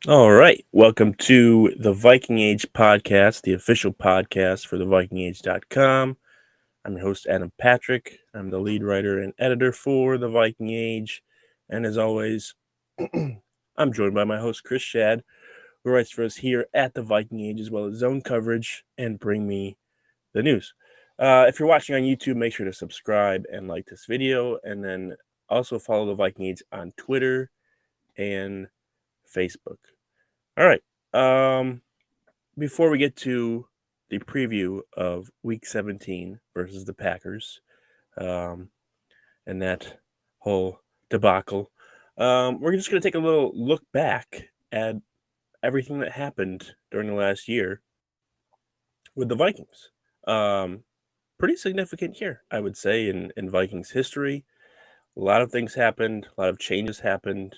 All right. Welcome to the Viking Age podcast, the official podcast for the VikingAge.com. I'm your host, Adam Patrick. I'm the lead writer and editor for the Viking Age. And as always, I'm joined by my host, Chris Schad, who writes for us here at the Viking Age, as well as zone coverage and bring me the news. If you're watching on YouTube, make sure to subscribe and like this video, and then also follow the Viking Age on Twitter and Facebook. All right. Before we get to the preview of Week 17 versus the Packers, and that whole debacle, we're just going to take a little look back at everything that happened during the last year with the Vikings. Pretty significant year, I would say, in Vikings history. A lot of things happened, a lot of changes happened,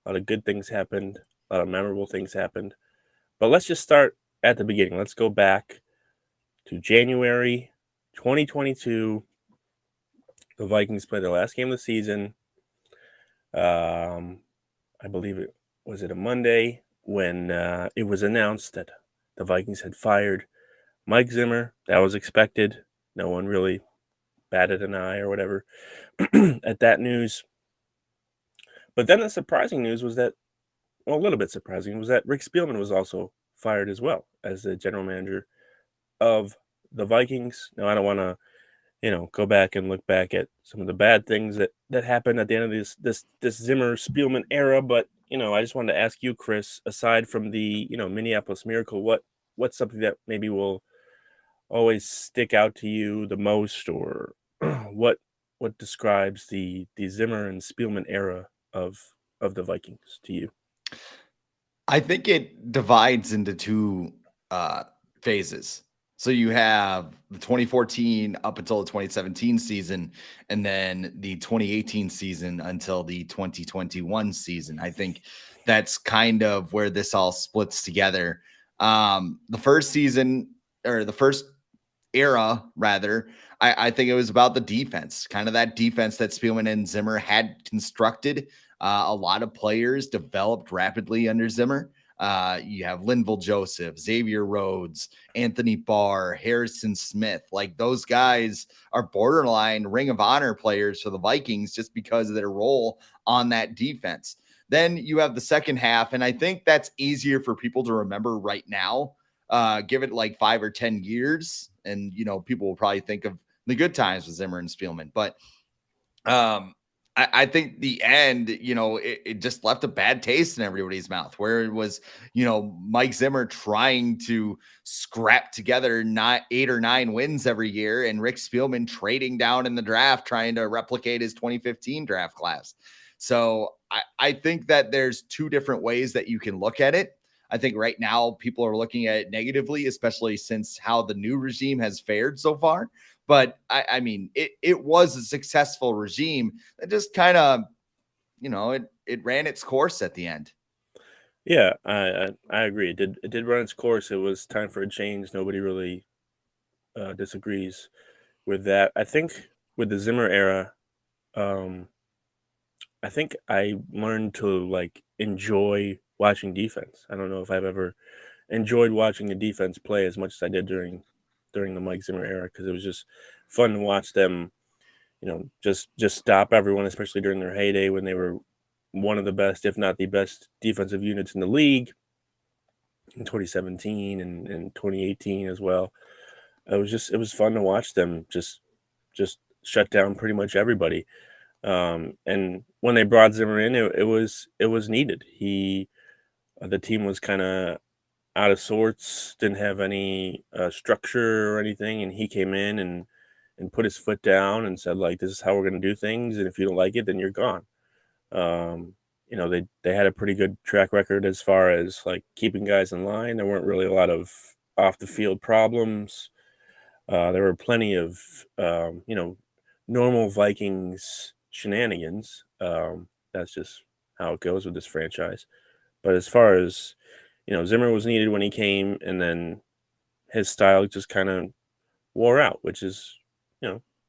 a lot of good things happened, a lot of memorable things happened. But let's just start at the beginning. Let's go back to January 2022. The Vikings played their last game of the season. I believe it was a Monday when it was announced that the Vikings had fired Mike Zimmer. That was expected. No one really batted an eye or whatever at that news. But then the surprising news was that, well, a little bit surprising, was that Rick Spielman was also fired as well as the general manager of the Vikings. Now, I don't want to, go back and look back at some of the bad things that happened at the end of this Zimmer-Spielman era, but I just wanted to ask you, Chris, aside from the Minneapolis Miracle, what's something that maybe will always stick out to you the most, or what describes the Zimmer and Spielman era of the Vikings to you? I think it divides into two phases. So you have the 2014 up until the 2017 season, and then the 2018 season until the 2021 season. I think that's kind of where this all splits together. The first season, or the first era, rather, I think it was about the defense, kind of that defense that Spielman and Zimmer had constructed. A lot of players developed rapidly under Zimmer. You have Linval Joseph, Xavier Rhodes, Anthony Barr, Harrison Smith. Like, those guys are borderline Ring of Honor players for the Vikings just because of their role on that defense. Then you have the second half, and I think that's easier for people to remember right now. Give it like 5 or 10 years, and people will probably think of the good times with Zimmer and Spielman. But I think the end, it just left a bad taste in everybody's mouth, where it was, Mike Zimmer trying to scrap together 8 or 9 wins every year, and Rick Spielman trading down in the draft, trying to replicate his 2015 draft class. So I think that there's two different ways that you can look at it. I think right now people are looking at it negatively, especially since how the new regime has fared so far. But I mean, it was a successful regime that just kind of, it ran its course at the end. Yeah, I agree. It did run its course. It was time for a change. Nobody really disagrees with that. I think with the Zimmer era, um, I think I learned to like enjoy watching defense. I don't know if I've ever enjoyed watching the defense play as much as I did during the Mike Zimmer era, because it was just fun to watch them, just stop everyone, especially during their heyday when they were one of the best, if not the best, defensive units in the league in 2017 and 2018 as well. It was fun to watch them just shut down pretty much everybody. And when they brought Zimmer in, it was needed. The team was kind of out of sorts, didn't have any structure or anything, and he came in and put his foot down and said, like, this is how we're going to do things, and if you don't like it, then you're gone. They had a pretty good track record as far as like keeping guys in line. There weren't really a lot of off the field problems. There were plenty of normal Vikings shenanigans. That's just how it goes with this franchise. But as far as Zimmer was needed when he came, and then his style just kind of wore out, which is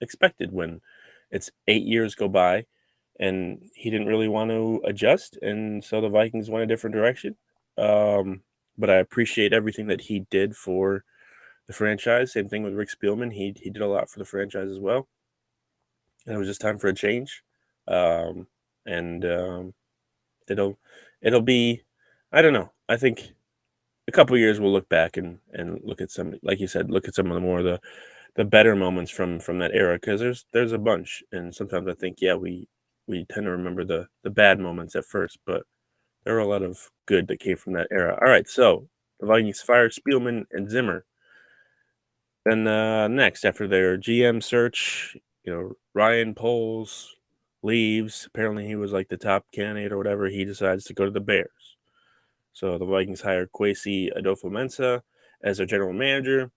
expected when it's 8 years go by, and he didn't really want to adjust, and so the Vikings went a different direction. but I appreciate everything that he did for the franchise. Same thing with Rick Spielman. He did a lot for the franchise as well. And it was just time for a change. And it'll be, I don't know. I think a couple years we'll look back and look at some, like you said, look at some of the more the better moments from that era, because there's a bunch, and sometimes I think we tend to remember the bad moments at first, but there were a lot of good that came from that era. All right, so the Vikings fired Spielman and Zimmer. Then next, after their GM search, Ryan Poles leaves. Apparently, he was like the top candidate or whatever. He decides to go to the Bears. So the Vikings hired Kwesi Adofo-Mensah as their general manager,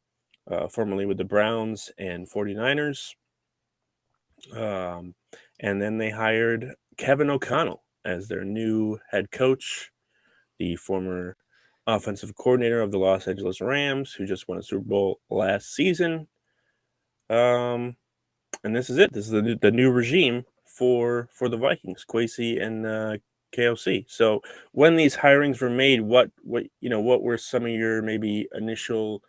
formerly with the Browns and 49ers. And then they hired Kevin O'Connell as their new head coach, the former offensive coordinator of the Los Angeles Rams, who just won a Super Bowl last season. And this is it. This is the new regime for the Vikings, Kwesi and KOC. So when these hirings were made, what were some of your maybe initial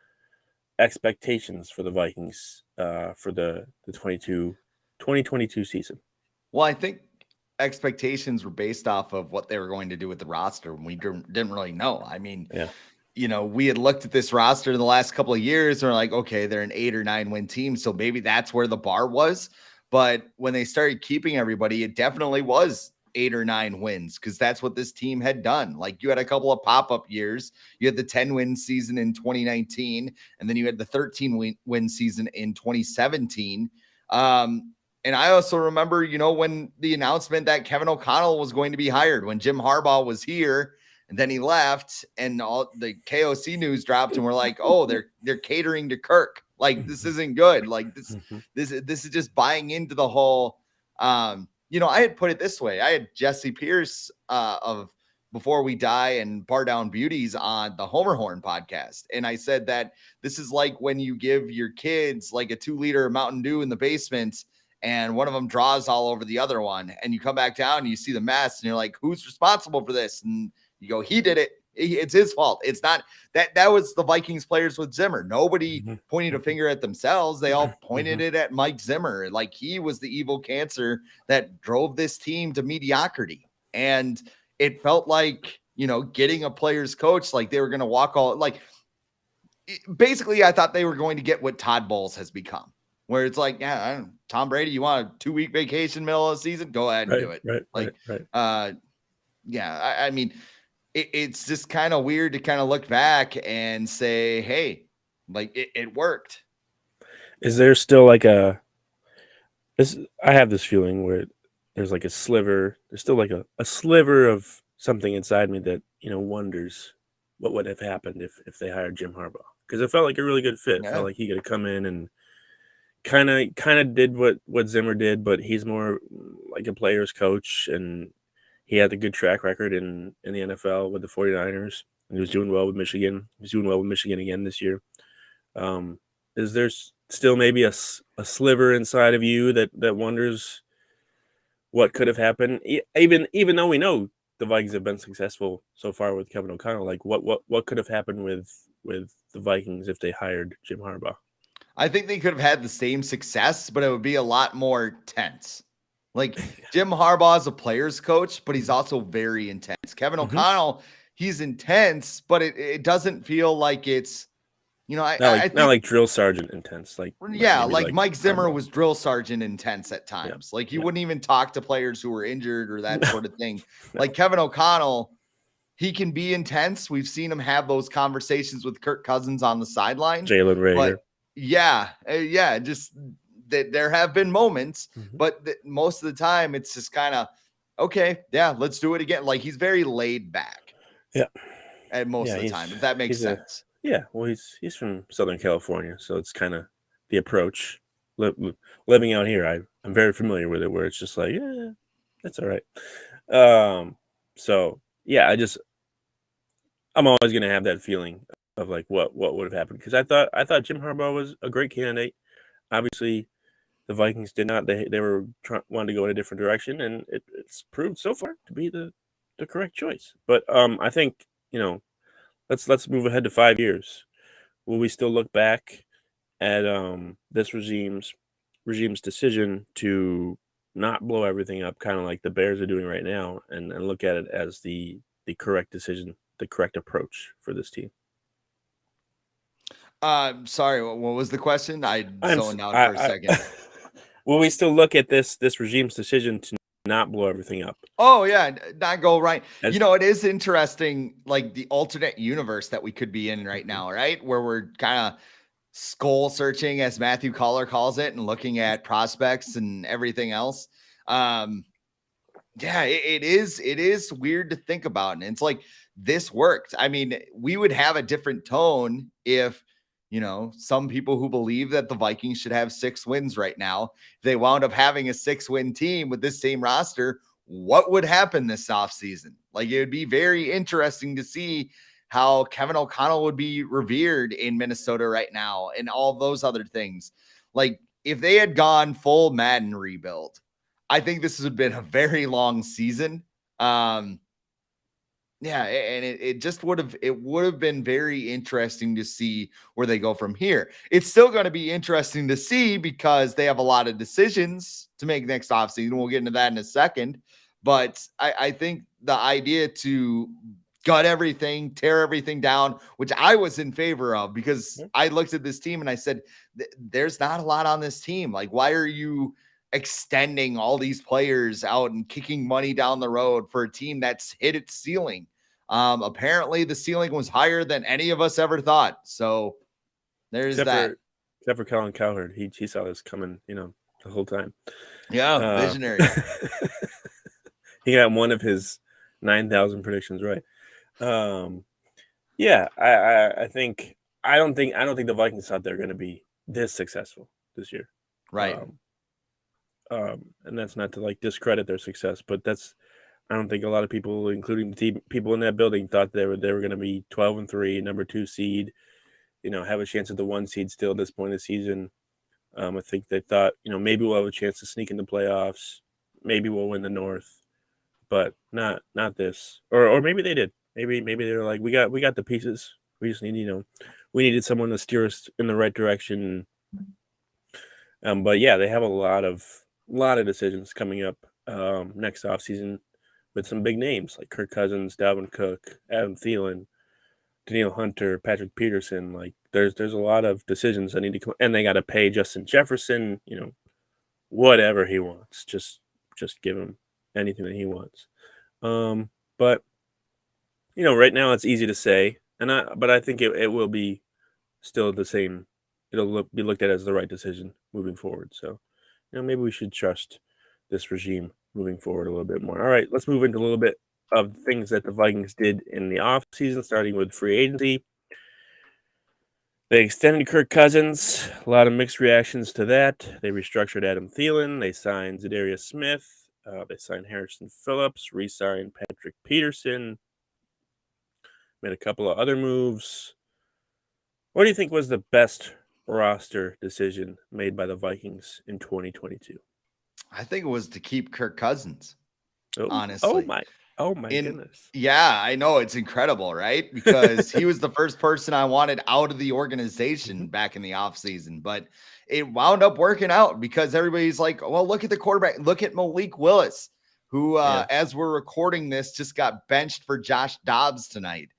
expectations for the Vikings for the 2022 season? Well, I think expectations were based off of what they were going to do with the roster, and we didn't really know. I mean, Yeah. We had looked at this roster the last couple of years and we're like, okay, they're an 8 or 9 win team. So maybe that's where the bar was. But when they started keeping everybody, it definitely was 8 or 9 wins, because that's what this team had done. Like, you had a couple of pop-up years. You had the 10-win season in 2019, and then you had the 13-win season in 2017. And I also remember, when the announcement that Kevin O'Connell was going to be hired, when Jim Harbaugh was here, and then he left, and all the KOC news dropped, and we're like, oh, they're catering to Kirk. Like, this isn't good. Like, this is just buying into the whole. I had put it this way. I had Jesse Pierce of Before We Die and Bar Down Beauties on the Homer Horn podcast, and I said that this is like when you give your kids like a 2-liter Mountain Dew in the basement, and one of them draws all over the other one, and you come back down and you see the mess, and you're like, who's responsible for this? And you go, he did it. It's his fault. It's not that was the Vikings players with Zimmer. Nobody pointed a finger at themselves. They all pointed it at Mike Zimmer. Like, he was the evil cancer that drove this team to mediocrity. And it felt like, getting a player's coach, like they were going to walk all, like, basically I thought they were going to get what Todd Bowles has become, where it's like, yeah, Tom Brady, you want a 2-week vacation middle of the season? Go ahead and do it. Right. Yeah, I mean, it's just kind of weird to kind of look back and say, hey, like it worked. Is there still like I have this feeling where there's like a sliver, there's still like a sliver of something inside me that, wonders what would have happened if they hired Jim Harbaugh. Because it felt like a really good fit. Yeah. It felt like he could have come in and kind of did what Zimmer did, but he's more like a player's coach, and he had a good track record in the NFL with the 49ers, and he was doing well with Michigan. He's doing well with Michigan again this year. Is there still maybe a sliver inside of you that wonders what could have happened, even though we know the Vikings have been successful so far with Kevin O'Connell? Like, what could have happened with the Vikings if they hired Jim Harbaugh? I think they could have had the same success, but it would be a lot more tense. Like, Jim Harbaugh is a player's coach, but he's also very intense. Kevin O'Connell, he's intense, but it doesn't feel like it's, I think, not like drill sergeant intense. Like Mike Zimmer was drill sergeant intense at times. Like, he wouldn't even talk to players who were injured or that sort of thing. Like, Kevin O'Connell, he can be intense. We've seen him have those conversations with Kirk Cousins on the sideline. Jalen Reagor. Just that there have been moments, but most of the time it's just kind of, okay, yeah, let's do it again. Like, he's very laid back. Yeah. And most of the time, if that makes sense. Well, he's from Southern California, so it's kind of the approach. Living out here, I'm very familiar with it, where it's just like, yeah, that's all right. So yeah, I'm always gonna have that feeling of like what would have happened, because I thought Jim Harbaugh was a great candidate. Obviously, the Vikings did not. They were wanted to go in a different direction, and it's proved so far to be the correct choice. But I think let's move ahead to 5 years. Will we still look back at this regime's decision to not blow everything up, kind of like the Bears are doing right now, and look at it as the correct decision, the correct approach for this team? Sorry, what was the question? I I'm zoned out for a second. will we still look at this regime's decision to not blow everything up? Oh yeah, not go right. As, It is interesting, like the alternate universe that we could be in right Mhm. now, right? Where we're kind of skull searching, as Matthew Collar calls it, and looking at prospects and everything else. Yeah, it is weird to think about. And it's like this worked. I mean, we would have a different tone if some people who believe that the Vikings should have 6 wins right now, if they wound up having a 6-win team with this same roster, what would happen this offseason? Like, it would be very interesting to see how Kevin O'Connell would be revered in Minnesota right now and all those other things. Like, if they had gone full Madden rebuild, I think this has been a very long season. Yeah, and it just would have been very interesting to see where they go from here. It's still going to be interesting to see because they have a lot of decisions to make next offseason. We'll get into that in a second. But I think the idea to gut everything, tear everything down, which I was in favor of, because I looked at this team and I said, there's not a lot on this team. Like, why are you extending all these players out and kicking money down the road for a team that's hit its ceiling? Apparently the ceiling was higher than any of us ever thought. So there's that. Except for Colin Cowherd, he saw this coming, the whole time. Yeah, visionary. He got one of his 9,000 predictions right. Yeah, I think I don't think the Vikings thought they're going to be this successful this year. Right. And that's not to like discredit their success, but I don't think a lot of people, including the people in that building, thought they were going to be 12-3, number 2 seed, have a chance at the 1 seed still at this point of the season. I think they thought, maybe we'll have a chance to sneak into playoffs, maybe we'll win the North, but not this, or maybe they did. Maybe they were like, we got the pieces. We just need, we needed someone to steer us in the right direction. But yeah, they have a lot of decisions coming up next offseason with some big names like Kirk Cousins, Dalvin Cook, Adam Thielen, Danielle Hunter, Patrick Peterson. Like there's a lot of decisions that need to come, and they got to pay Justin Jefferson, whatever he wants. Just give him anything that he wants. But right now it's easy to say, but I think it will be still the same. It'll be looked at as the right decision moving forward. So, maybe we should trust this regime moving forward a little bit more. All right, let's move into a little bit of things that the Vikings did in the offseason, starting with free agency. They extended Kirk Cousins. A lot of mixed reactions to that. They restructured Adam Thielen. They signed Zadarius Smith. They signed Harrison Phillips. Re-signed Patrick Peterson. Made a couple of other moves. What do you think was the best roster decision made by the Vikings in 2022? I think it was to keep Kirk Cousins. Oh honestly. my goodness. Yeah, I know, it's incredible, right? Because he was the first person I wanted out of the organization back in the offseason, but it wound up working out because everybody's like, well, look at the quarterback. Look at Malik Willis, who, as we're recording this, just got benched for Josh Dobbs tonight.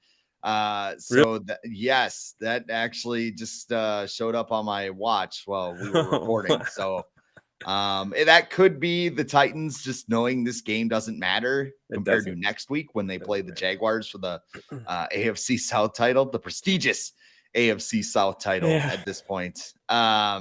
Really? Yes, that actually just showed up on my watch while we were recording. So that could be the Titans just knowing this game doesn't matter compared to next week when they play the Jaguars for the AFC South title, the prestigious AFC South title at this point. I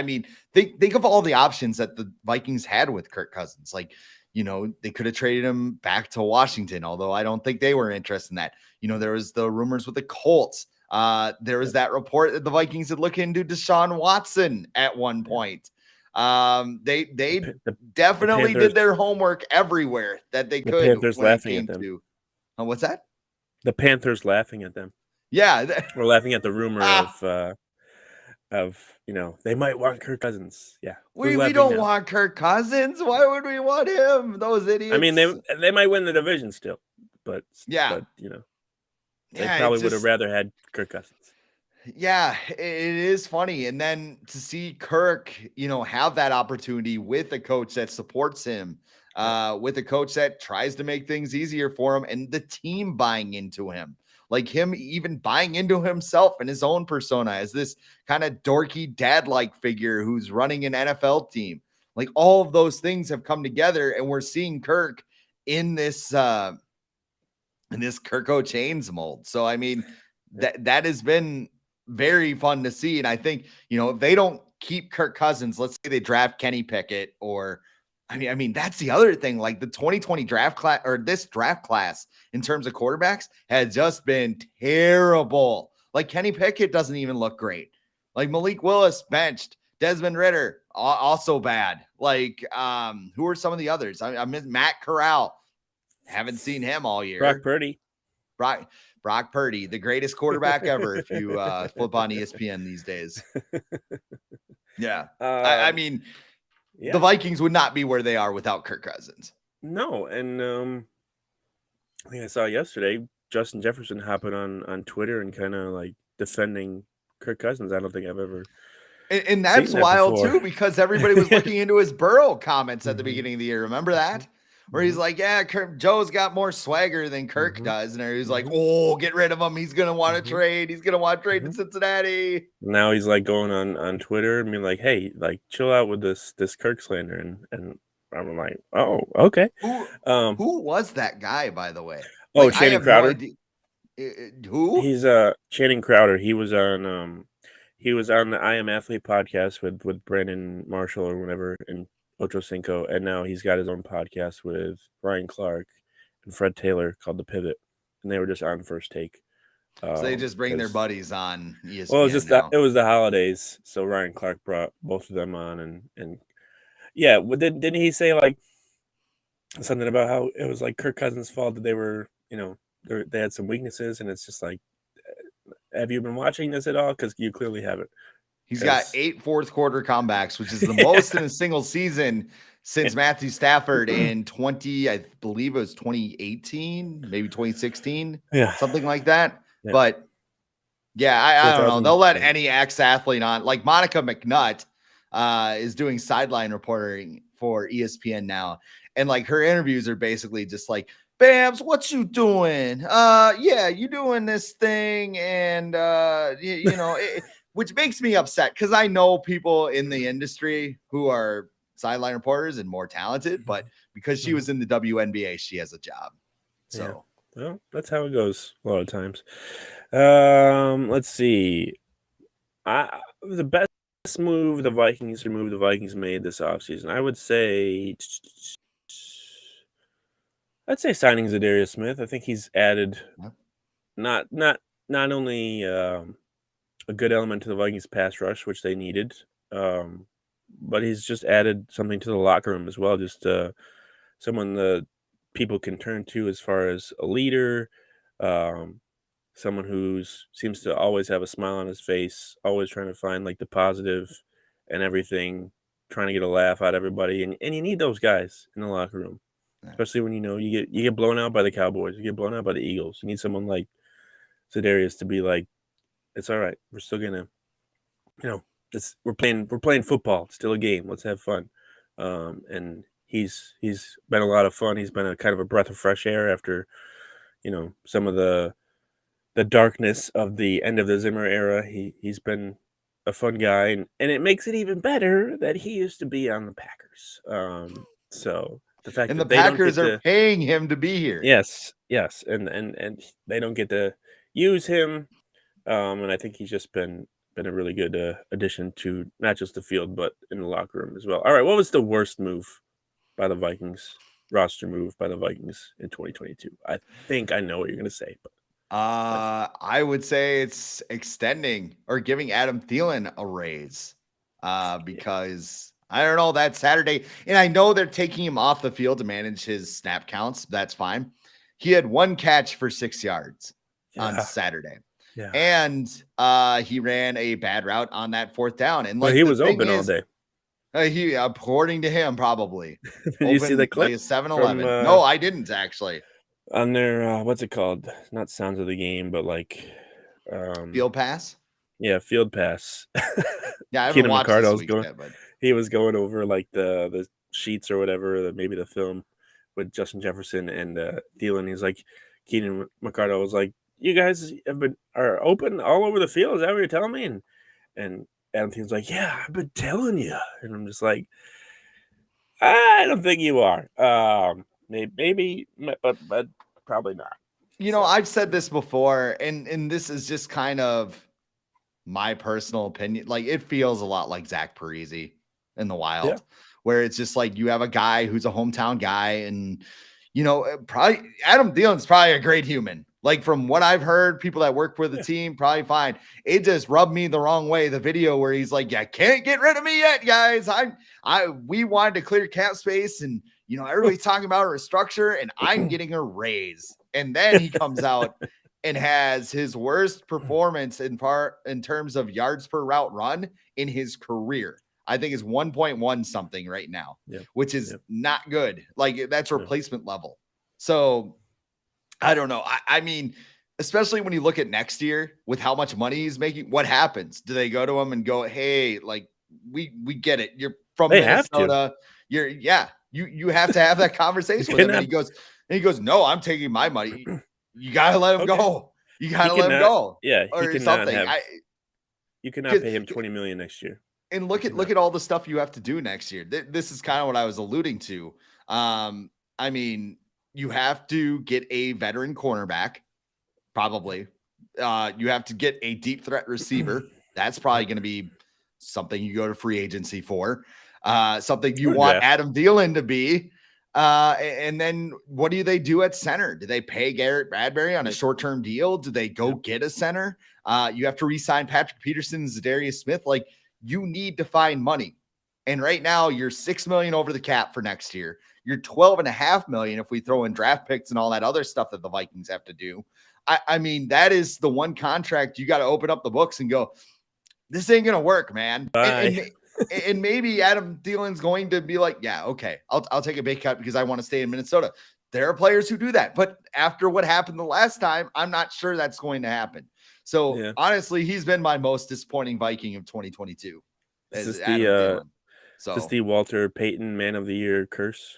mean, think of all the options that the Vikings had with Kirk Cousins. Like, they could have traded him back to Washington, although I don't think they were interested in that. There was the rumors with the Colts. There was that report that the Vikings had looked into Deshaun Watson at one point. They definitely did their homework everywhere that they could. The Panthers laughing at them. What's that? The Panthers laughing at them. Yeah. We're laughing at the rumor of they might want Kirk Cousins. Yeah. We don't want Kirk Cousins. Why would we want him? Those idiots. I mean, they might win the division still, but Yeah. they Yeah, probably would have rather had Kirk Cousins. Yeah, it is funny. And then to see Kirk, have that opportunity with a coach that supports him, with a coach that tries to make things easier for him, and the team buying into him, like him even buying into himself and his own persona as this kind of dorky dad-like figure who's running an NFL team. Like all of those things have come together, and we're seeing Kirk in this Kirk Chains mold. So I mean, that has been very fun to see. And I think, if they don't keep Kirk Cousins, let's say they draft Kenny Pickett, or I mean, that's the other thing. Like the 2020 draft class, or this draft class in terms of quarterbacks, has just been terrible. Like Kenny Pickett doesn't even look great. Like Malik Willis benched. Desmond Ritter also bad. Like who are some of the others? I miss Matt Corral. Haven't seen him all year. Brock Purdy. Brock Purdy, the greatest quarterback ever. If you flip on ESPN these days. Yeah. I mean, the Vikings would not be where they are without Kirk Cousins. No. And I think I saw yesterday Justin Jefferson hopping on Twitter and kind of like defending Kirk Cousins. I don't think I've ever. And that's wild too, because everybody was looking into his Burrow comments at the beginning of the year. Remember that? Where he's like, yeah, Joe's got more swagger than Kirk does. And he's like, oh, get rid of him. He's going to want to trade. He's going to want to trade to Cincinnati. Now he's like going on Twitter and being like, hey, like chill out with this Kirk slander. And I'm like, oh, okay. Who was that guy, by the way? Like, Channing Crowder. Who? He's Channing Crowder. He was on the I Am Athlete podcast with Brandon Marshall or whatever and Ocho Cinco, and now he's got his own podcast with Ryan Clark and Fred Taylor called The Pivot, and they were just on First Take. So they just bring their buddies on ESPN. Well, it was the holidays, so Ryan Clark brought both of them on, and yeah, didn't he say like something about how it was like Kirk Cousins' fault that they were, they had some weaknesses, and it's just like, have you been watching this at all? Because you clearly haven't. He's got 8 fourth quarter comebacks, which is the most in a single season since Matthew Stafford in I believe it was 2018, maybe 2016, something like that. Yeah. But yeah, I don't know. They'll let any ex-athlete on. Like Monica McNutt is doing sideline reporting for ESPN now. And like her interviews are basically just like, Bams, what you doing? Yeah, you doing this thing. And, which makes me upset because I know people in the industry who are sideline reporters and more talented, but because she was in the WNBA, she has a job. So, well, that's how it goes a lot of times. Let's see. The best move the Vikings made this offseason, I would say. I'd say signing Zadarius Smith. I think he's added not only a good element to the Vikings pass rush, which they needed, but he's just added something to the locker room as well. Just someone that people can turn to as far as a leader, someone who seems to always have a smile on his face, always trying to find like the positive and everything, trying to get a laugh out of everybody. And you need those guys in the locker room, especially when you get blown out by the Cowboys, you get blown out by the Eagles. You need someone like Zadarius to be like, it's all right. We're still gonna, we're playing football. It's still a game. Let's have fun. And he's been a lot of fun. He's been a kind of a breath of fresh air after, some of the darkness of the end of the Zimmer era. He's been a fun guy, and it makes it even better that he used to be on the Packers. So the fact and that the Packers are paying him to be here. Yes, and they don't get to use him. And I think he's just been a really good addition to not just the field, but in the locker room as well. All right, what was the worst move by the Vikings, roster move by the Vikings in 2022? I think I know what you're going to say. But I would say it's extending or giving Adam Thielen a raise because I don't know, that Saturday. And I know they're taking him off the field to manage his snap counts. That's fine. He had 1 catch for 6 yards on Saturday. Yeah. And he ran a bad route on that 4th down. And like he was open all day. He, according to him, probably. Did you see the clip? Like 7-Eleven. No, I didn't actually. on their what's it called? Not Sounds of the Game, but like Field pass. yeah, Field Pass. Yeah, I haven't Keenan watched this McCardell's week's going. yet, but He was going over like the sheets or whatever, maybe the film with Justin Jefferson and Thielen. He's like, Keenan McCardell was like, "You guys are open all over the field. Is that what you're telling me?" And Adam Thielen's like, "Yeah, I've been telling you." And I'm just like, I don't think you are. Maybe, but probably not. So I've said this before, and this is just kind of my personal opinion. Like, it feels a lot like Zach Parise in the yeah, Wild, where it's just like you have a guy who's a hometown guy, and probably Adam Thielen's probably a great human. Like, from what I've heard, people that work for the yeah. team probably fine. It just rubbed me the wrong way. The video where he's like, "Yeah, can't get rid of me yet, guys. We wanted to clear cap space, and everybody's talking about a restructure, and I'm getting a raise." And then he comes out and has his worst performance in terms of yards per route run in his career. I think is 1.1 something right now, Yeah, which is yeah, not good. Like, that's yeah. replacement level. So I don't know. I mean, especially when you look at next year with how much money he's making, what happens? Do they go to him and go, "Hey, like, we get it. You're from They have to. Minnesota. You have to have that conversation with him." And Cannot. he goes, "No, I'm taking my money. You gotta let him Okay, go. You he gotta let him cannot. go." Yeah, he Or cannot something. have. You cannot 'Cause pay him $20 million next year. and You look cannot. at all the stuff you have to do next year. This is kind of what I was alluding to. I mean, you have to get a veteran cornerback, probably. You have to get a deep threat receiver. That's probably Yep. going to be something you go to free agency for. Something you Or want draft. Adam Thielen to be. And then what do they do at center? Do they pay Garrett Bradbury on a short-term deal? Do they go Yep. get a center? You have to re-sign Patrick Peterson, Zadarius Smith. Like, you need to find money. And right now you're $6 million over the cap for next year. You're $12.5 million if we throw in draft picks and all that other stuff that the Vikings have to do. I mean, that is the one contract you got to open up the books and go, "This ain't gonna work, man." Bye. And maybe Adam Thielen's going to be like, "Yeah, okay, I'll take a big cut because I want to stay in Minnesota." There are players who do that, but after what happened the last time, I'm not sure that's going to happen. So Yeah. honestly, he's been my most disappointing Viking of 2022, Is as this the Adam Thielen. is this So the Walter Payton Man of the Year curse?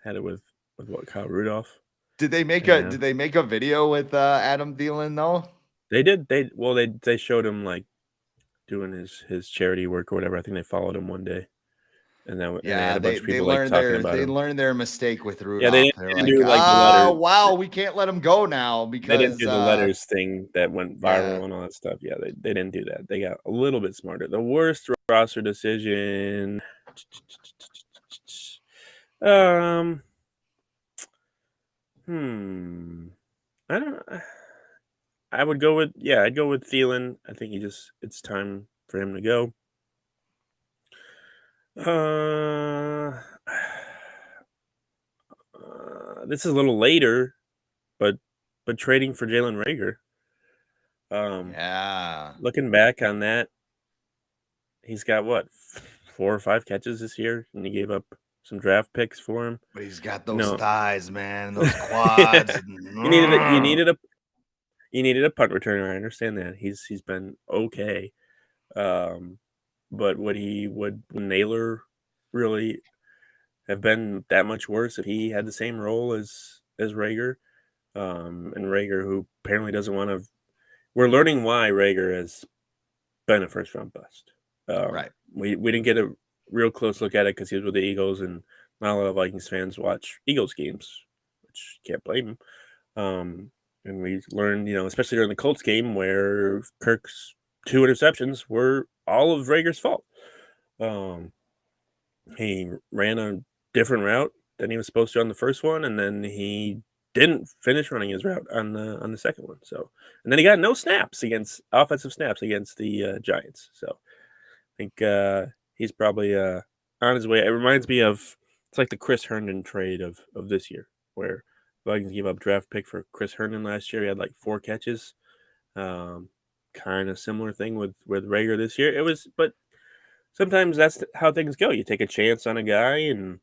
Had it with what, Kyle Rudolph, did they make and a video with Adam Thielen though? they did. They showed him like doing his charity work or whatever. I think they followed him one day, and they had Yeah, a bunch they of they people like learned talking their about they him. learned their mistake with Yeah, Rudolph. They're they didn't like, do like the letters. wow, we can't let him go now They didn't because do the letters thing that went yeah. viral and all that stuff. Yeah, they didn't do that. They got a little bit smarter. The worst roster decision. Um. Hmm. I don't. I would go with I'd go with Thielen. I think it's time for him to go. Uh, this is a little later, but trading for Jalen Reagor. Yeah. Looking back on that, he's got what 4 or 5 catches this year, and he gave up some draft picks for him. But he's got those No, thighs, man, and those yeah, quads. you needed a punt returner. I understand that he's been okay, but would Naylor really have been that much worse if he had the same role as Reagor? And Reagor, who apparently doesn't want to. We're learning why Reagor has been a first round bust. Right. We didn't get a real close look at it because he was with the Eagles, and not a lot of Vikings fans watch Eagles games, which can't blame them. And we learned, especially during the Colts game where Kirk's 2 interceptions were all of Rager's fault. He ran a different route than he was supposed to on the first one, and then he didn't finish running his route on the second one. So, and then he got no offensive snaps against the Giants. So, I think he's probably on his way. It reminds me of it's like the Chris Herndon trade of this year, where Vikings gave up draft pick for Chris Herndon last year. He had like 4 catches. Kind of similar thing with Reagor this year. It was, but sometimes that's how things go. You take a chance on a guy and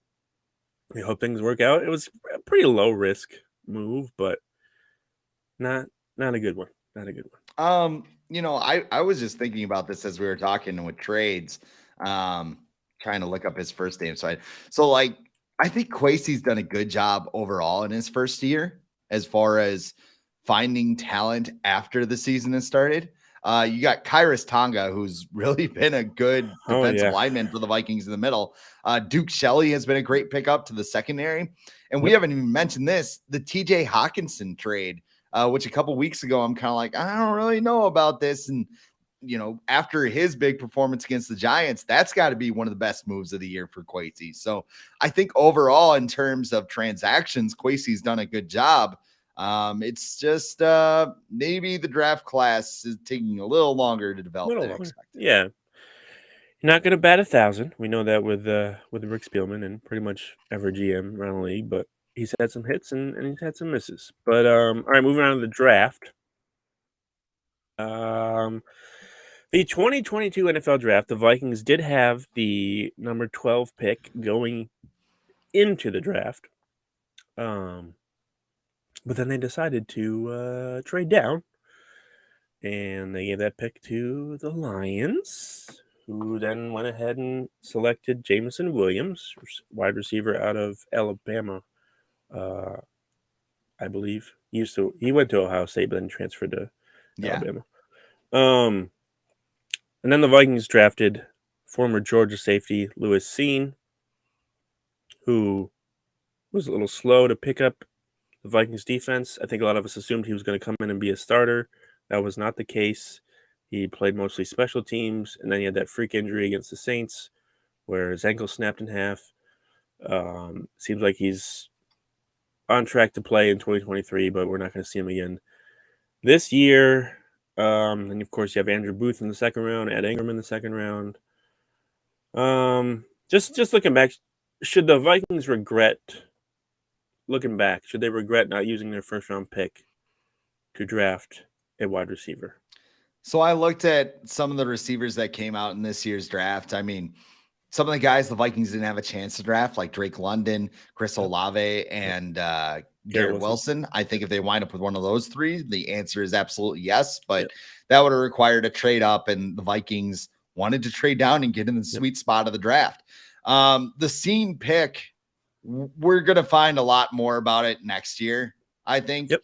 you hope things work out. It was pretty low risk move, but not a good one. Not a good one. I was just thinking about this as we were talking with trades, trying to look up his first name. So I think Kwesi's done a good job overall in his first year as far as finding talent after the season has started. You got Kyrus Tonga, who's really been a good Oh, defensive yeah. lineman for the Vikings in the middle. Duke Shelley has been a great pickup to the secondary. And we Yep. haven't even mentioned this, the TJ Hawkinson trade, which a couple weeks ago, I'm kind of like, I don't really know about this. And, after his big performance against the Giants, that's got to be one of the best moves of the year for Kwesi. So I think overall, in terms of transactions, Kwesi's done a good job. It's just maybe the draft class is taking a little longer to develop than expected. Yeah. You're not going to bat 1,000. We know that with Rick Spielman and pretty much every GM around the league, but he's had some hits and he's had some misses. But all right, moving on to the draft. The 2022 NFL Draft, the Vikings did have the number 12 pick going into the draft, but then they decided to trade down, and they gave that pick to the Lions, who then went ahead and selected Jameson Williams, wide receiver out of Alabama. I believe he went to Ohio State, but then transferred to Alabama. And then the Vikings drafted former Georgia safety Lewis Seen, who was a little slow to pick up the Vikings defense. I think a lot of us assumed he was going to come in and be a starter. That was not the case. He played mostly special teams, and then he had that freak injury against the Saints where his ankle snapped in half. Seems like he's on track to play in 2023, but we're not going to see him again this year. And of course, you have Andrew Booth in the second round, Ed Ingram in the second round. Just looking back, should the Vikings regret not using their first round pick to draft a wide receiver? So I looked at some of the receivers that came out in this year's draft. I mean, some of the guys the Vikings didn't have a chance to draft, like Drake London, Chris Olave, and Garrett Wilson. I think if they wind up with one of those three, the answer is absolutely yes. But that would have required a trade up, and the Vikings wanted to trade down and get in the sweet spot of the draft. The Scene pick, we're going to find a lot more about it next year, I think. Yep.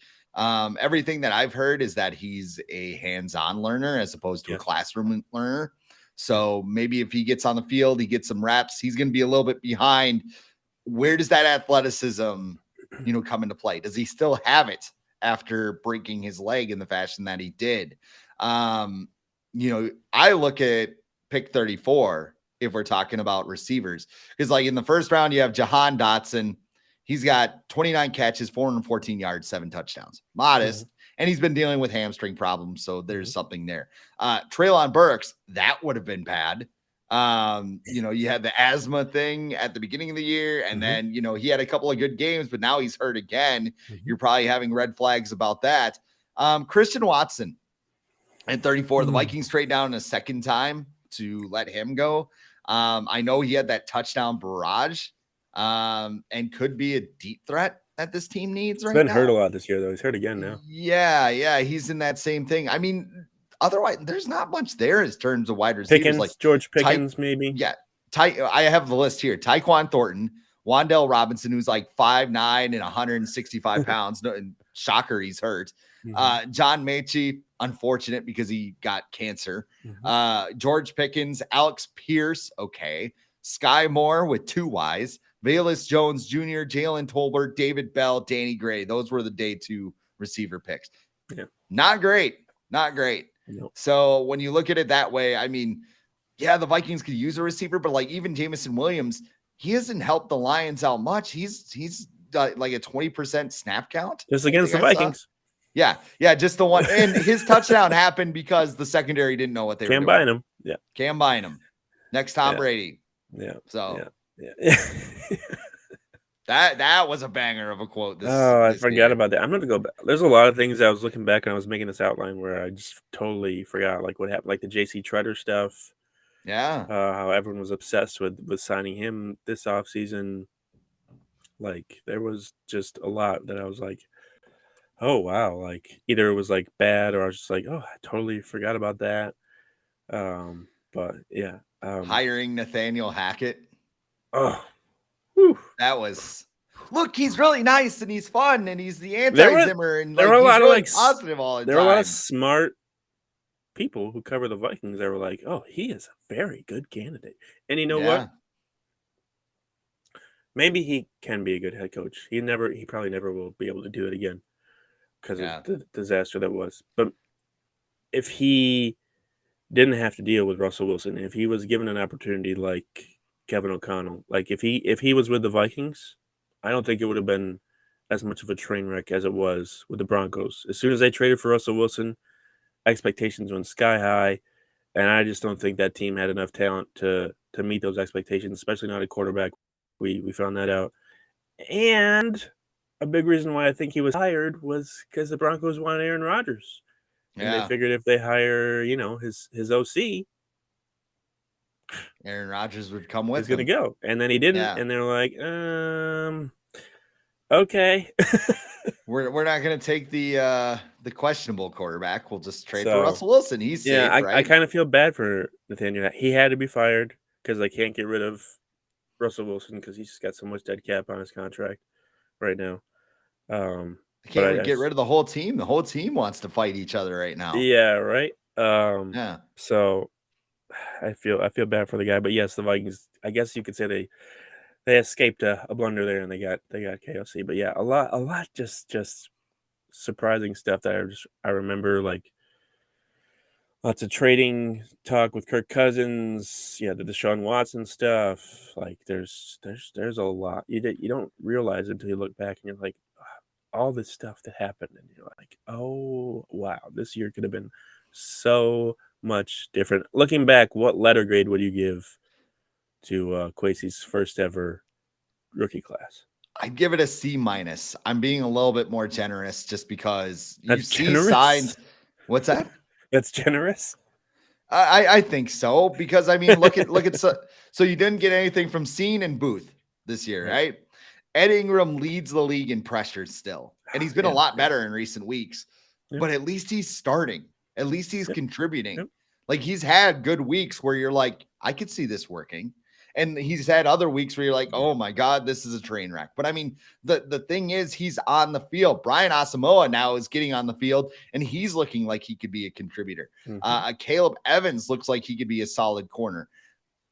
Everything that I've heard is that he's a hands-on learner as opposed to a classroom learner. So maybe if he gets on the field, he gets some reps, he's going to be a little bit behind. Where does that athleticism, come into play? Does he still have it after breaking his leg in the fashion that he did? I look at pick 34 if we're talking about receivers, because like in the first round, you have Jahan Dotson. He's got 29 catches, 414 yards, 7 touchdowns. Modest. And he's been dealing with hamstring problems. So there's something there. Treylon Burks, that would have been bad. You had the asthma thing at the beginning of the year. And then, he had a couple of good games, but now he's hurt again. You're probably having red flags about that. Christian Watson at 34, the Vikings trade down a second time to let him go. I know he had that touchdown barrage. And could be a deep threat that this team needs right now. He's been hurt a lot this year, though. He's hurt again now. Yeah. He's in that same thing. I mean, otherwise, there's not much there in terms of wide receivers. Pickens, like George Pickens, maybe. Yeah. I have the list here. Tyquan Thornton, Wan'Dale Robinson, who's like 5'9" and 165 pounds. And shocker, he's hurt. John Mechie, unfortunate because he got cancer. George Pickens, Alex Pierce, okay. Sky Moore with 2 Ys. Velus Jones Jr., Jalen Tolbert, David Bell, Danny Gray. Those were the day 2 receiver picks. Yeah. Not great. Nope. So when you look at it that way, I mean, yeah, the Vikings could use a receiver, but like even Jameson Williams, he hasn't helped the Lions out much. He's like a 20% snap count. Just against the Vikings. Yeah, just the one. And his touchdown happened because the secondary didn't know what they were doing. Cam Bynum. Yeah. Cam Bynum. Next Tom Brady. Yeah. So that was a banger of a quote. I forgot about that. I'm going to go back. There's a lot of things I was looking back and I was making this outline where I just totally forgot like what happened, like the JC Treader stuff. Yeah. How everyone was obsessed with signing him this offseason. Like there was just a lot that I was like, oh wow, like either it was like bad or I was just like, oh, I totally forgot about that. But yeah, Hiring Nathaniel Hackett. oh, whew. That was look, he's really nice and he's fun and he's the There were anti-Zimmer and there were like a he's lot of really like positive all the there were a lot of time. smart people who cover the Vikings that were like, oh, he is a very good candidate, and you know what? Yeah. Maybe he can be a good head coach. He probably never will be able to do it again because of Yeah. the disaster that was. But if he didn't have to deal with Russell Wilson, if he was given an opportunity like Kevin O'Connell, like if he was with the Vikings, I don't think it would have been as much of a train wreck as it was with the Broncos. As soon as they traded for Russell Wilson, expectations went sky high, and I just don't think that team had enough talent to meet those expectations, especially not a quarterback. We found that out. And a big reason why I think he was hired was because the Broncos wanted Aaron Rodgers. And they Yeah. figured if they hire, his OC, Aaron Rodgers would come he's with gonna him. go. And then he didn't, Yeah. and they're like, okay. We're not gonna take the questionable quarterback. We'll just trade for So Russell Wilson. He's yeah, safe, I right? kind of feel bad for Nathaniel. He had to be fired because they can't get rid of Russell Wilson because he's just got so much dead cap on his contract right now. I But can't get rid of the whole team. The whole team wants to fight each other right now. yeah, right. Yeah. So I feel bad for the guy, but yes, the Vikings. I guess you could say they escaped a blunder there, and they got KOC. But yeah, a lot just surprising stuff that I remember, like lots of trading talk with Kirk Cousins. Yeah, the Deshaun Watson stuff. Like there's a lot you don't realize until you look back and you're like, all this stuff that happened, and you're like, oh wow, this year could have been so much different. Looking back, what letter grade would you give to Quasey's first ever rookie class? I'd give it a C minus. I'm being a little bit more generous just because you That's see generous. signs. What's that? That's generous. I think so because I mean look at so you didn't get anything from Scene and Booth this year, Right. right? Ed Ingram leads the league in pressures still, and he's been a Yeah. lot Yeah. better in recent weeks. Yep. But at least he's starting. At least he's Yep. contributing. Yep. Like he's had good weeks where you're like, I could see this working. And he's had other weeks where you're like, oh my God, this is a train wreck. But I mean, the thing is, he's on the field. Brian Asamoah now is getting on the field, and he's looking like he could be a contributor. Mm-hmm. Caleb Evans looks like he could be a solid corner.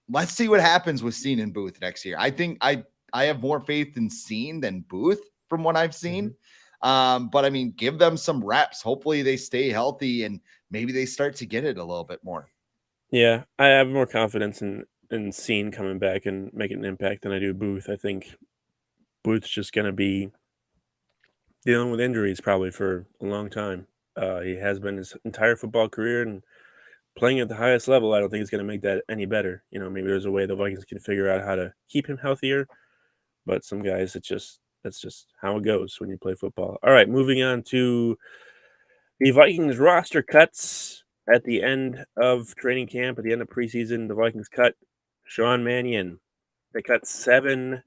Let's see what happens with Scene and Booth next year. I think I have more faith in Scene than Booth from what I've seen. But I mean, give them some reps. Hopefully they stay healthy and maybe they start to get it a little bit more. Yeah, I have more confidence in Scene coming back and making an impact than I do Booth. I think Booth's just gonna be dealing with injuries probably for a long time. He has been his entire football career, and playing at the highest level, I don't think it's going to make that any better. Maybe there's a way the Vikings can figure out how to keep him healthier, but some guys, that's just how it goes when you play football. All right, moving on to the Vikings roster cuts at the end of training camp, at the end of preseason. The Vikings cut Sean Mannion. They cut 7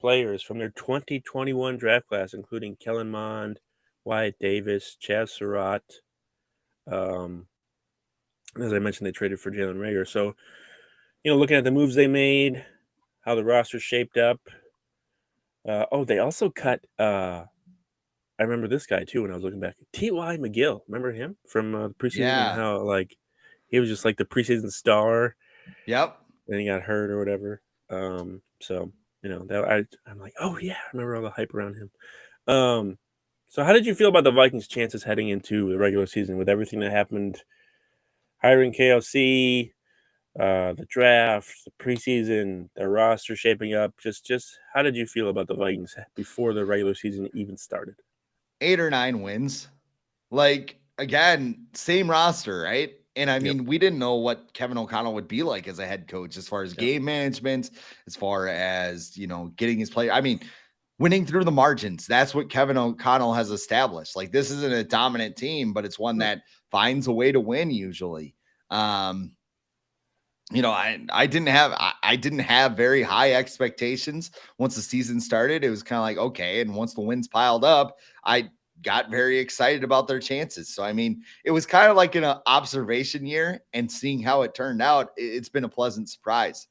players from their 2021 draft class, including Kellen Mond, Wyatt Davis, Chaz Surratt. As I mentioned, they traded for Jalen Reagor. So, looking at the moves they made, how the roster shaped up. They also cut. I remember this guy too when I was looking back. T.Y. McGill, remember him from the preseason and Yeah. how like he was just like the preseason star. Yep. Then he got hurt or whatever. So I'm like, oh yeah, I remember all the hype around him. So how did you feel about the Vikings' chances heading into the regular season with everything that happened, hiring KOC, the draft, the preseason, the roster shaping up? Just how did you feel about the Vikings before the regular season even started? 8 or 9 wins. Like again, same roster, right? And I Yep. mean, we didn't know what Kevin O'Connell would be like as a head coach as far as game management, as far as, getting his player. I mean, winning through the margins. That's what Kevin O'Connell has established. Like this isn't a dominant team, but it's one that finds a way to win usually. I didn't have I didn't have very high expectations once the season started. It was kind of like, okay. And once the wins piled up, I got very excited about their chances. So, I mean, it was kind of like an observation year, and seeing how it turned out, it's been a pleasant surprise.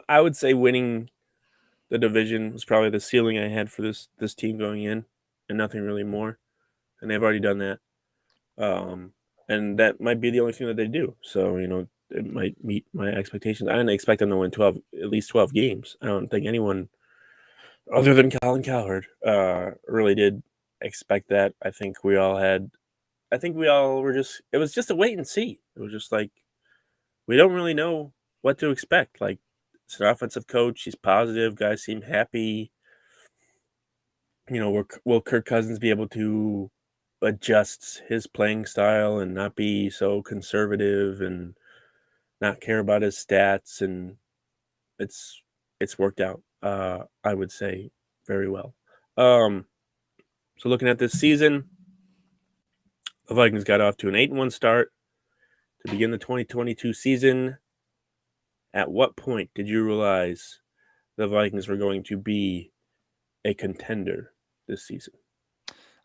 I would say winning the division was probably the ceiling I had for this team going in, and nothing really more. And they've already done that. And that might be the only thing that they do. So, it might meet my expectations. I didn't expect them to win at least 12 games. I don't think anyone other than Colin Cowherd really did expect that. I think we all were it was just a wait and see. It was just like, we don't really know what to expect. Like, it's an offensive coach. He's positive. Guys seem happy. Will Kirk Cousins be able to adjust his playing style and not be so conservative and not care about his stats? And it's worked out. I would say very well. So looking at this season, the Vikings got off to an 8-1 start to begin the 2022 season. At what point did you realize the Vikings were going to be a contender this season?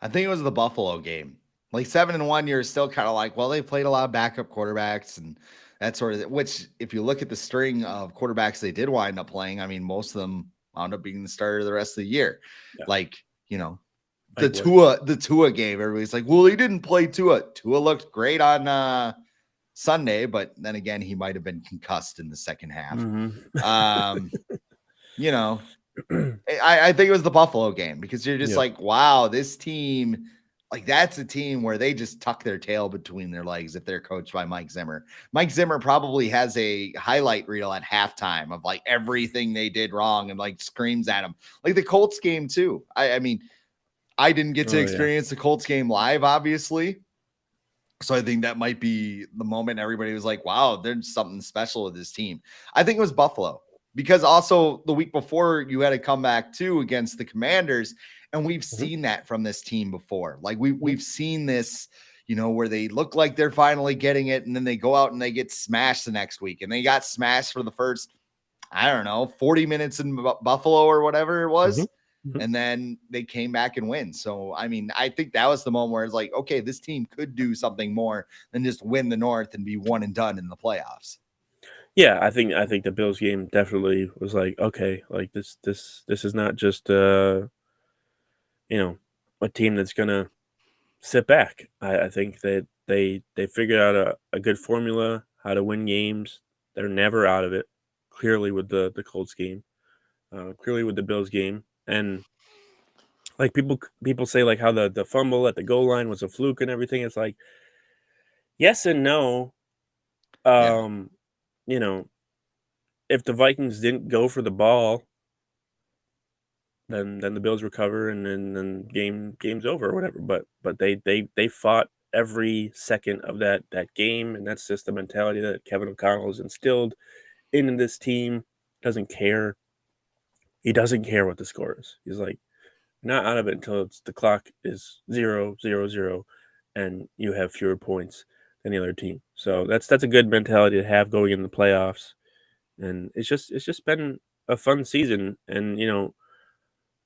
I think it was the Buffalo game. Like 7-1, you're still kind of like, well, they played a lot of backup quarterbacks and that sort of, which if you look at the string of quarterbacks they did wind up playing, I mean, most of them wound up being the starter the rest of the year. Yeah. Like, the Tua game, everybody's like, well, he didn't play Tua. Tua looked great on Sunday, but then again, he might have been concussed in the second half. Mm-hmm. I think it was the Buffalo game, because you're just Yeah. like, wow, this team, like, that's a team where they just tuck their tail between their legs if they're coached by Mike Zimmer. Mike Zimmer probably has a highlight reel at halftime of like everything they did wrong and like screams at them. Like the Colts game too. I mean, I didn't get to experience the Colts game live, obviously. So I think that might be the moment everybody was like, wow, there's something special with this team. I think it was Buffalo, because also the week before you had a comeback too against the Commanders. And we've seen that from this team before. Like we've seen this, where they look like they're finally getting it, and then they go out and they get smashed the next week. And they got smashed for the first, I don't know, 40 minutes in Buffalo or whatever it was. And then they came back and win. So, I mean, I think that was the moment where it's like, okay, this team could do something more than just win the North and be one and done in the playoffs. Yeah, I think the Bills game definitely was like, okay, like this is not just a team that's gonna sit back. I think that they figured out a good formula how to win games. They're never out of it. Clearly with the Colts game, clearly with the Bills game, and like people say like how the fumble at the goal line was a fluke and everything. It's like, yes and no. If the Vikings didn't go for the ball, then the Bills recover and then game's over or whatever. But they fought every second of that game, and that's just the mentality that Kevin O'Connell has instilled into this team. Doesn't care. He doesn't care what the score is. He's like, not out of it until the clock is 0-0-0, and you have fewer points than the other team. So that's a good mentality to have going in the playoffs. And it's just been a fun season. And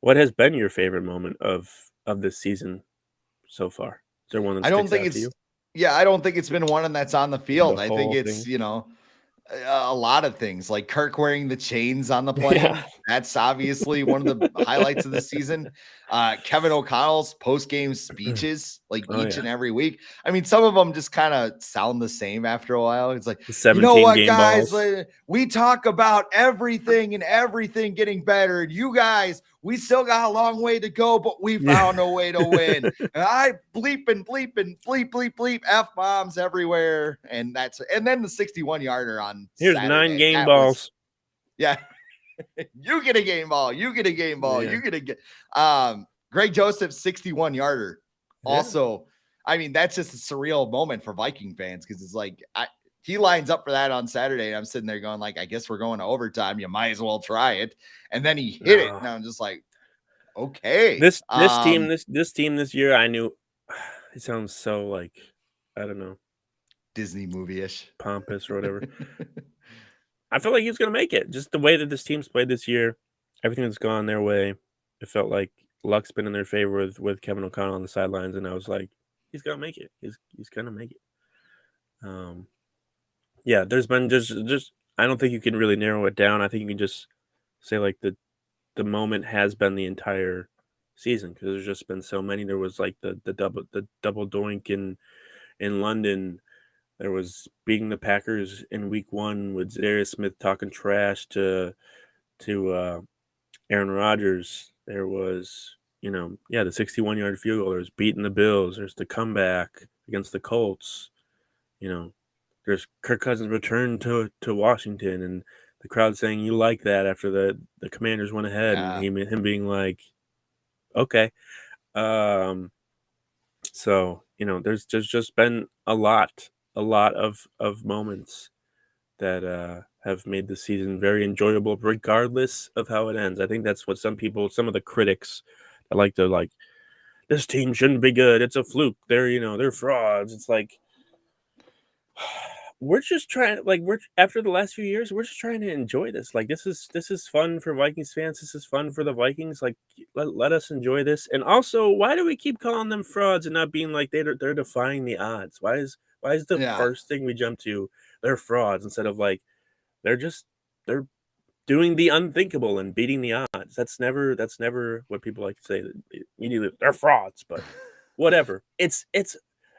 what has been your favorite moment of this season so far? Is there one that I don't sticks think out to it's, you? yeah, I don't think it's been one that's on the field. The I think whole it's, thing. a lot of things, like Kirk wearing the chains on the plane. Yeah. That's obviously one of the highlights of the season. Kevin O'Connell's post-game speeches, like Oh each yeah. and every week. I mean, some of them just kind of sound the same after a while. It's like, The you know 17 what, game guys? balls. We talk about everything and everything getting better. And you guys, we still got a long way to go, but we found a way to win. And I bleep and bleep and bleep, bleep, bleep, F-bombs everywhere. And then the 61-yarder on Here's Saturday. 9 game That balls. was, yeah. You get a game ball. You get a game ball. Yeah. You get a get. Greg Joseph's 61-yarder. Yeah. Also, I mean, that's just a surreal moment for Viking fans, because it's like he lines up for that on Saturday, and I'm sitting there going like, I guess we're going to overtime. You might as well try it. And then he hit it, and I'm just like, okay. This team this year, I knew it sounds so like, I don't know, Disney movie-ish, pompous or whatever. I feel like he's gonna make it. Just the way that this team's played this year, everything that's gone their way, it felt like luck's been in their favor with Kevin O'Connell on the sidelines, and I was like, he's gonna make it. He's gonna make it. Yeah, there's been just I don't think you can really narrow it down. I think you can just say like the moment has been the entire season because there's just been so many. There was like the double doink in London. There was beating the Packers in week 1 with Zadarius Smith talking trash to Aaron Rodgers. There was, the 61-yard field goal. There's beating the Bills. There's the comeback against the Colts. There's Kirk Cousins' return to Washington, and the crowd saying you like that after the Commanders went ahead, and him being like, okay. So there's just been a lot of moments that have made the season very enjoyable, regardless of how it ends. I think that's what some of the critics that like to this team shouldn't be good. It's a fluke. They're frauds. It's like we're just trying. We're after the last few years, we're just trying to enjoy this. Like this is fun for Vikings fans. This is fun for the Vikings. Like let us enjoy this. And also, why do we keep calling them frauds and not being like they're defying the odds? Why is the first thing we jump to they're frauds instead of like they're doing the unthinkable and beating the odds. That's never what people like to say. Immediately they're frauds, but whatever. It's if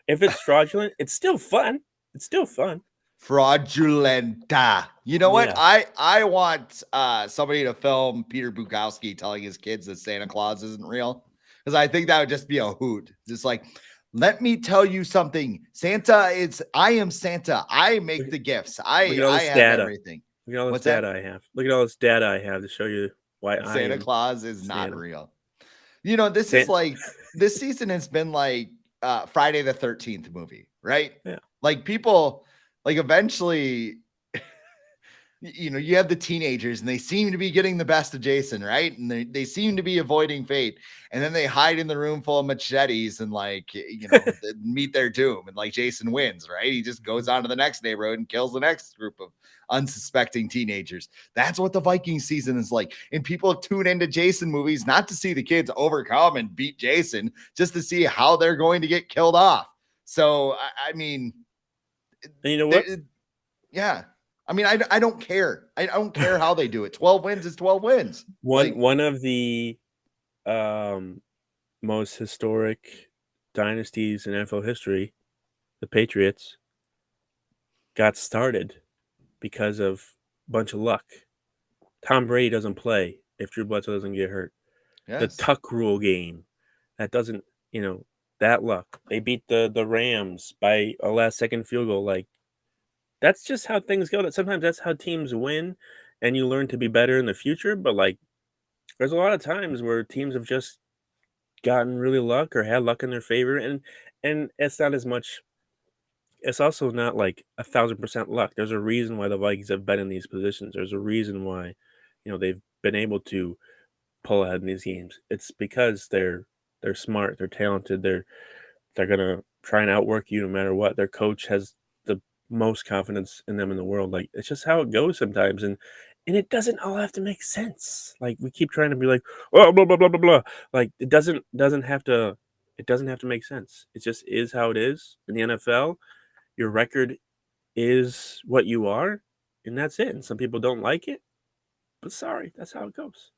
it's fraudulent, it's still fun. It's still fun. Fraudulenta. You know what? Yeah. I want somebody to film Peter Bukowski telling his kids that Santa Claus isn't real, because I think that would just be a hoot. Just like, let me tell you something. I am Santa. I make the gifts. I have everything. Look at all this data I have. Look at all this data I have to show you why Santa Claus is Santa. not real. This is like this season has been like Friday the 13th movie, right? Yeah. Like people, like eventually, you have the teenagers and they seem to be getting the best of Jason, right? And they seem to be avoiding fate. And then they hide in the room full of machetes and meet their doom. And like Jason wins, right? He just goes on to the next neighborhood and kills the next group of unsuspecting teenagers. That's what the Viking season is like. And people tune into Jason movies, not to see the kids overcome and beat Jason, just to see how they're going to get killed off. So, I mean, and you know what? Yeah. I mean, I don't care. I don't care how they do it. 12 wins is 12 wins. One of the most historic dynasties in NFL history, the Patriots, got started because of a bunch of luck. Tom Brady doesn't play if Drew Bledsoe doesn't get hurt. Yes. The tuck rule game, that doesn't, that luck. They beat the Rams by a last-second field goal. Like, that's just how things go. That sometimes that's how teams win, and you learn to be better in the future. But like, there's a lot of times where teams have just gotten really luck or had luck in their favor, and it's not as much. It's also not like 1,000% luck. There's a reason why the Vikings have been in these positions. There's a reason why, they've been able to pull ahead in these games. It's because they're smart, they're talented, they're gonna try and outwork you no matter what. Their coach has the most confidence in them in the world. Like, it's just how it goes sometimes, and it doesn't all have to make sense. Like, we keep trying to be like, oh, blah blah blah blah blah. Like, it doesn't have to make sense. It just is how it is in the NFL. Your record is what you are, and that's it. And some people don't like it, but sorry, that's how it goes.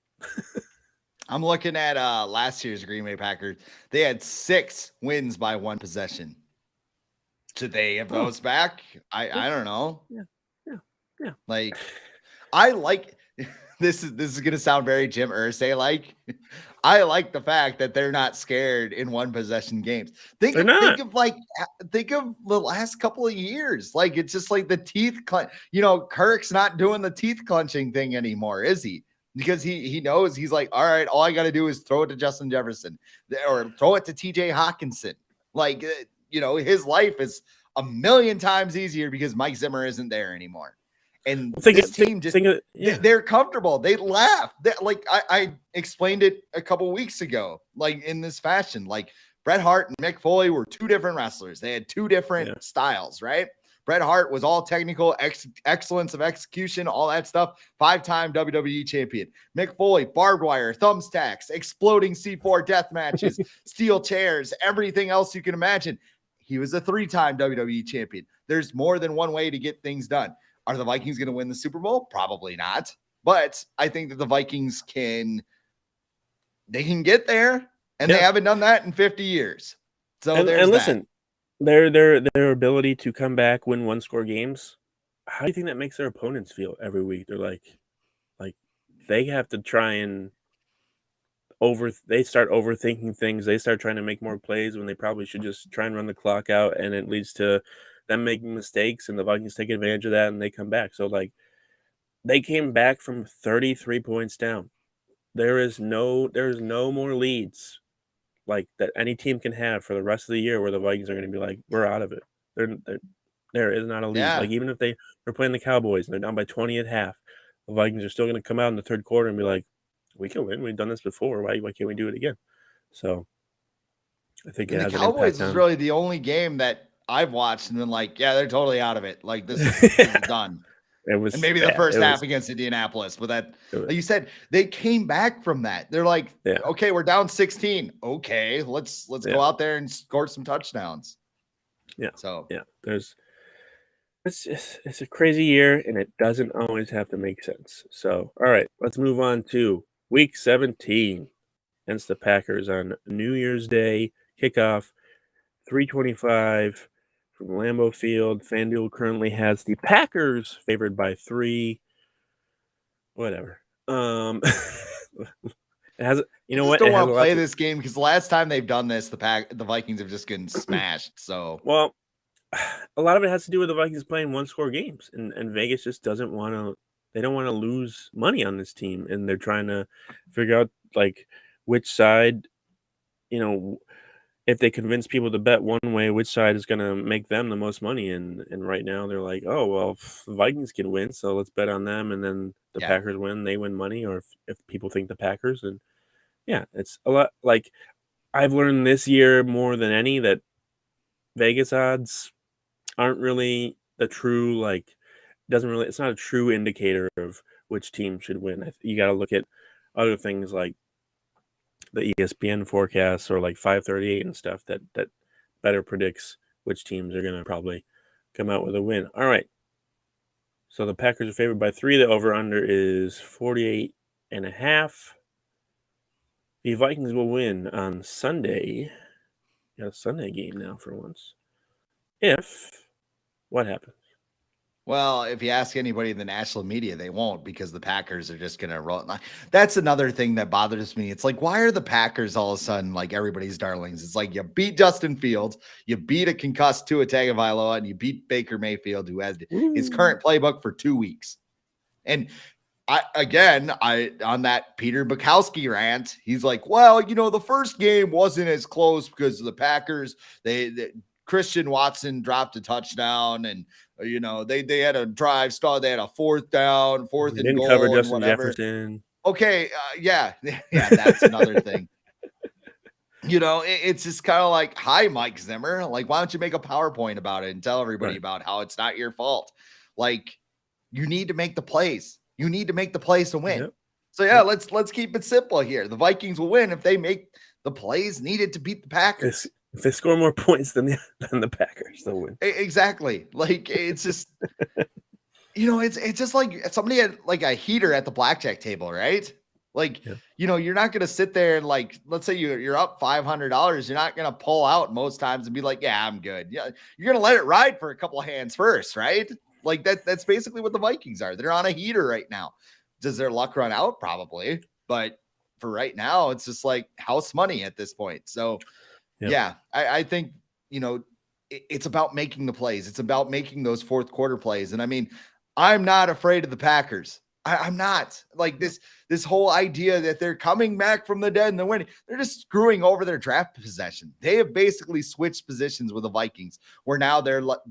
I'm looking at last year's Green Bay Packers. They had 6 wins by 1 possession. Should they have those back? I don't know. Yeah. Like, I like this is gonna sound very Jim Irsay like. I like the fact that they're not scared in 1 possession games. Think of the last couple of years. Like, it's just like the teeth clench. Kirk's not doing the teeth clenching thing anymore, is he? Because he knows, he's like, all right, all I got to do is throw it to Justin Jefferson or throw it to TJ Hawkinson. Like, his life is a million times easier because Mike Zimmer isn't there anymore. And they're comfortable. They laugh. I explained it a couple weeks ago, like in this fashion. Like, Bret Hart and Mick Foley were 2 different wrestlers. They had 2 different styles, right? Bret Hart was all technical excellence of execution, all that stuff. 5-time WWE champion. Mick Foley, barbed wire, thumbtacks, exploding C4 death matches, steel chairs, everything else you can imagine. He was a 3-time WWE champion. There's more than one way to get things done. Are the Vikings going to win the Super Bowl? Probably not. But I think that the Vikings can get there, and they haven't done that in 50 years. So and listen, their ability to come back, win one-score games. How do you think that makes their opponents feel every week? They're like they have to try and they start overthinking things. They start trying to make more plays when they probably should just try and run the clock out, and it leads to them making mistakes, and the Vikings take advantage of that, and they come back. So, they came back from 33 points down. There's no more leads that any team can have for the rest of the year where the Vikings are going to be like, we're out of it. There is not a lead. Yeah. Even if they were playing the Cowboys and they're down by 20 at half, the Vikings are still going to come out in the third quarter and be like, we can win. We've done this before. Why can't we do it again? So I think it has an impact on. The Cowboys is really the only game that I've watched and been like, yeah, they're totally out of it. Like this is done. It was, and maybe the first half against Indianapolis, but like you said, they came back from that. They're like, okay, we're down 16. Okay, let's go out there and score some touchdowns. Yeah. So it's a crazy year, and it doesn't always have to make sense. So, all right, let's move on to Week 17 against the Packers on New Year's Day kickoff, 3:25 from Lambeau Field. FanDuel currently has the Packers favored by 3. Whatever. It has. You know what? Don't want to play this game because the last time they've done this, the Vikings have just gotten smashed. So a lot of it has to do with the Vikings playing one-score games, and Vegas just doesn't want to. They don't want to lose money on this team, and they're trying to figure out which side, if they convince people to bet one way, which side is going to make them the most money. And right now they're like, oh, well, the Vikings can win, so let's bet on them. And then the Packers win, they win money. Or if people think the Packers, and it's a lot. I've learned this year more than any that Vegas odds aren't really the true, it's not a true indicator of which team should win. You got to look at other things like the ESPN forecasts or 538 and stuff that better predicts which teams are going to probably come out with a win. All right. So the Packers are favored by 3. The over-under is 48.5. The Vikings will win on Sunday. Got a Sunday game now for once. What happens? Well, if you ask anybody in the national media, they won't, because the Packers are just going to roll. That's another thing that bothers me. It's like, why are the Packers all of a sudden everybody's darlings? It's like you beat Justin Fields, you beat a concussed Tua Tagovailoa, and you beat Baker Mayfield, who has his current playbook for 2 weeks. And on that Peter Bukowski rant, he's like, well, the first game wasn't as close because of the Packers. Christian Watson dropped a touchdown, and they had a drive stall. They had a 4th down, 4th and goal, cover Justin whatever. Jefferson. Okay, that's another thing. It's just kind of like, hi, Mike Zimmer. Why don't you make a PowerPoint about it and tell everybody about how it's not your fault? You need to make the plays. You need to make the plays to win. Yep. So let's keep it simple here. The Vikings will win if they make the plays needed to beat the Packers. If they score more points than the Packers, they'll win. Exactly. It's just, it's just like somebody had a heater at the blackjack table, right? You're not going to sit there and let's say you're up $500. You're not going to pull out most times and be like, yeah, I'm good. Yeah. You're going to let it ride for a couple of hands first, right? That's basically what the Vikings are. They're on a heater right now. Does their luck run out? Probably. But for right now, it's just house money at this point. So I think, it's about making the plays. It's about making those fourth quarter plays. And I mean, I'm not afraid of the Packers. I'm not this whole idea that thgoing coming back from the dead and they're winning. They're just screwing over their draft possession. They have basically switched positions with the Vikings, where now they're not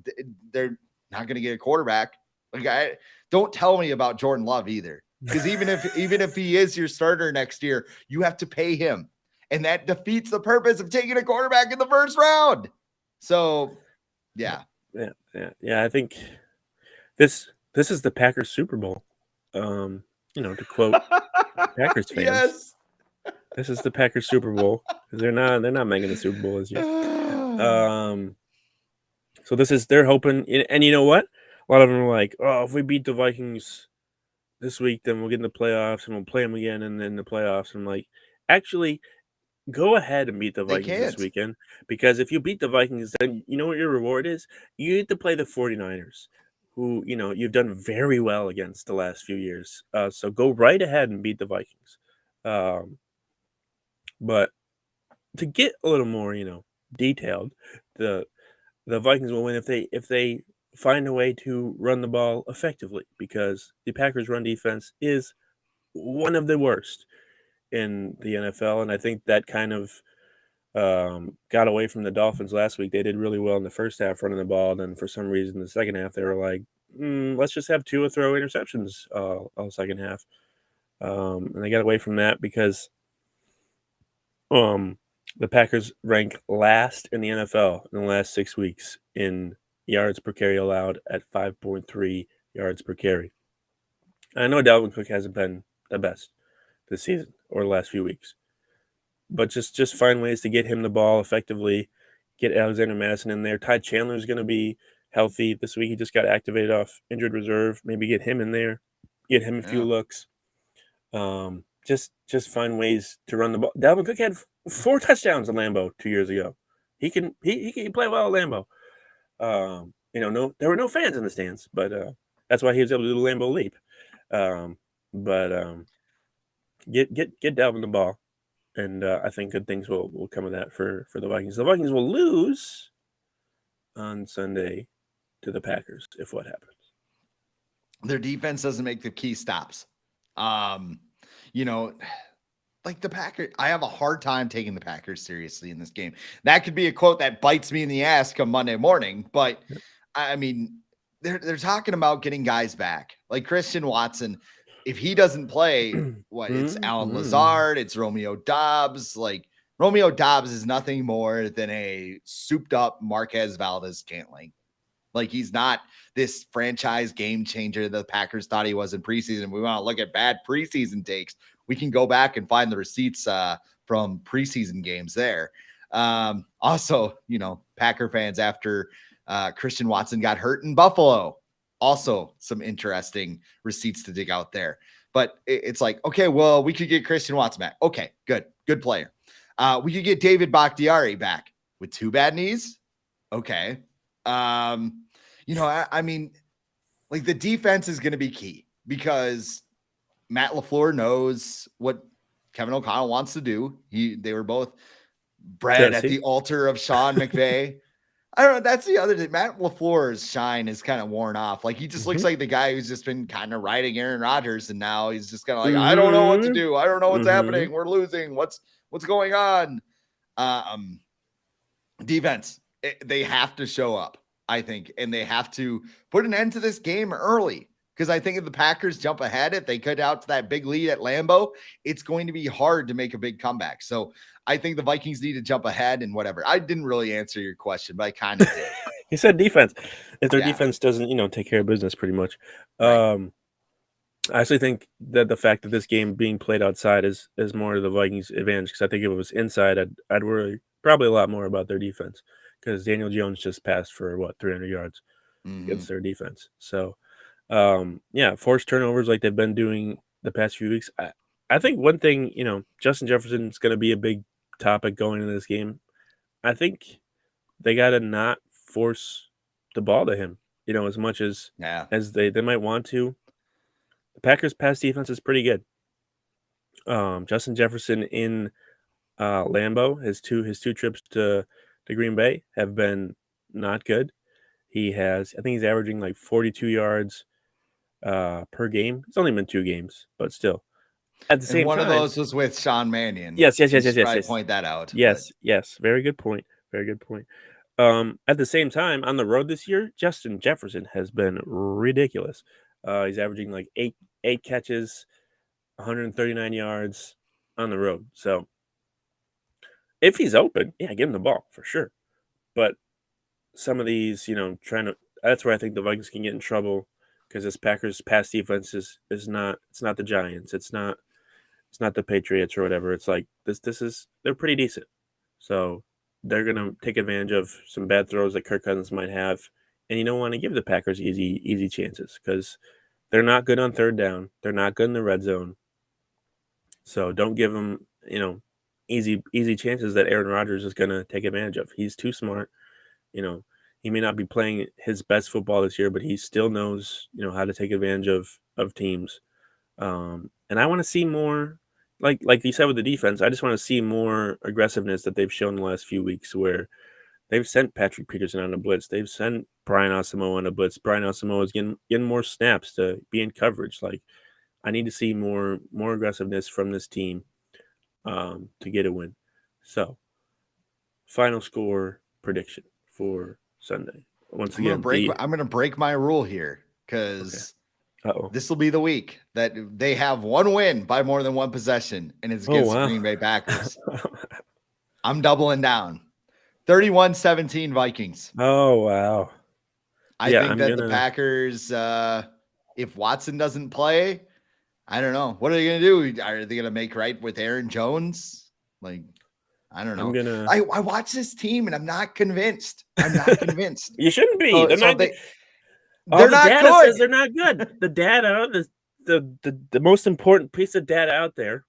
going to get a quarterback. Don't tell me about Jordan Love either, because even if he is your starter next year, you have to pay him. And that defeats the purpose of taking a quarterback in the first round. So, Yeah. I think this is the Packers Super Bowl. To quote Packers fans, Yes. this is the Packers Super Bowl because they're not making the Super Bowl this year. Um, so they're hoping, and you know what? A lot of them are like, oh, if we beat the Vikings this week, then we'll get in the playoffs and we'll play them again, and then the playoffs. I'm like, actually, go ahead and beat the They Vikings this can't. weekend because if you beat the Vikings, then you know what your reward is? You get to play the 49ers, who, you've done very well against the last few years. So go right ahead and beat the Vikings. Um, but to get a little more, detailed, the the Vikings will win if they find a way to run the ball effectively because the Packers' run defense is one of the worst in the NFL, and I think that kind of got away from the Dolphins last week. They did really well in the first half running the ball. Then for some reason, the second half, they were like, let's just have Tua throw interceptions all second half. And they got away from that because the Packers rank last in the NFL in the last 6 weeks in yards per carry allowed at 5.3 yards per carry. I know Dalvin Cook hasn't been the best this season or the last few weeks, but just find ways to get him the ball effectively. Get Alexander Madison in there. Ty Chandler is going to be healthy this week. He just got activated off injured reserve. Maybe get him in there. Get him a few Yeah. looks. Just find ways to run the ball. Dalvin Cook had 4 touchdowns in Lambeau 2 years ago. He can play well at Lambeau. No, there were no fans in the stands, but that's why he was able to do the Lambeau leap. But get Dalvin the ball, and I think good things will come of that for the Vikings. The Vikings will lose on Sunday to the Packers if what happens. Their defense doesn't make the key stops. Um, you know, like the Packers, I have a hard time taking the Packers seriously in this game. That could be a quote that bites me in the ass come Monday morning, but Yep. I mean, they're talking about getting guys back. Like Christian Watson, if he doesn't play, what it's Alan Lazard, it's Romeo Dobbs. Like Romeo Dobbs is nothing more than a souped up Marquez Valdez-Scantling. Like he's not this franchise game changer that the Packers thought he was in preseason. We want to look at bad preseason takes. We can go back and find the receipts from preseason games there. Also, Packer fans after Christian Watson got hurt in Buffalo. Also, some interesting receipts to dig out there. But it's like, okay, well, we could get Christian Watson back. Okay, good player. We could get David Bakhtiari back with 2 bad knees. Okay. I mean, like the defense is going to be key because Matt LaFleur knows what Kevin O'Connell wants to do. They were both bred at the altar of Sean McVay. I don't know. That's the other thing. Matt LaFleur's shine is kind of worn off. Like he just looks like the guy who's just been kind of riding Aaron Rodgers, and now he's just kind of like, I don't know what to do. I don't know what's happening. We're losing. What's going on? Defense. They have to show up, I think, and they have to put an end to this game early. Because I think if the Packers jump ahead, if they cut out to that big lead at Lambeau, it's going to be hard to make a big comeback. So I think the Vikings need to jump ahead and whatever. I didn't really answer your question, but I kind of did. He said defense. If their defense doesn't, take care of business pretty much. Right. I actually think that the fact that this game being played outside is more to the Vikings' advantage because I think if it was inside, I'd worry probably a lot more about their defense because Daniel Jones just passed for 300 yards against their defense. So, forced turnovers like they've been doing the past few weeks. I think one thing, Justin Jefferson is going to be a big topic going into this game. I think they got to not force the ball to him, as much as they might want to. The Packers' pass defense is pretty good. Justin Jefferson in Lambeau, his two trips to Green Bay have been not good. I think he's averaging like 42 yards per game. It's only been 2 games, but still. At the same one time, of those was with Sean Mannion. Yes. Probably point that out. Yes. Very good point. Very good point. At the same time, on the road this year, Justin Jefferson has been ridiculous. He's averaging like eight catches, 139 yards on the road. So if he's open, give him the ball for sure. But some of these, that's where I think the Vikings can get in trouble because this Packers pass defense is not, it's not the Giants, it's not the Patriots or whatever. It's like they're pretty decent. So they're gonna take advantage of some bad throws that Kirk Cousins might have, and you don't want to give the Packers easy chances because they're not good on third down. They're not good in the red zone. So don't give them easy chances that Aaron Rodgers is gonna take advantage of. He's too smart. He may not be playing his best football this year, but he still knows how to take advantage of teams. And I want to see more, like you said with the defense. I just want to see more aggressiveness that they've shown the last few weeks, where they've sent Patrick Peterson on a blitz, they've sent Brian Asamoah on a blitz. Brian Asamoah is getting more snaps to be in coverage. Like I need to see more aggressiveness from this team to get a win. So, final score prediction for Sunday. Once I'm again, gonna break my rule here okay. because Uh-oh. this will be the week that they have one win by more than one possession, and it's against the Green Bay Packers. I'm doubling down. 31-17 Vikings. Oh, wow. I think that the Packers, if Watson doesn't play, I don't know. What are they going to do? Are they going to make right with Aaron Jones? Like, I don't know. I watch this team and I'm not convinced. I'm not convinced. You shouldn't be. So, they're not good. They're not data good. says they're not good. The data, the most important piece of data out there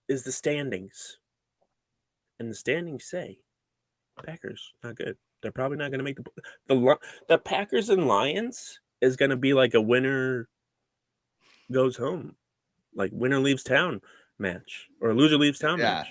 is the standings. And the standings say Packers not good. They're probably not going to make the Packers and Lions is going to be like a winner goes home, like winner leaves town match or loser leaves town match.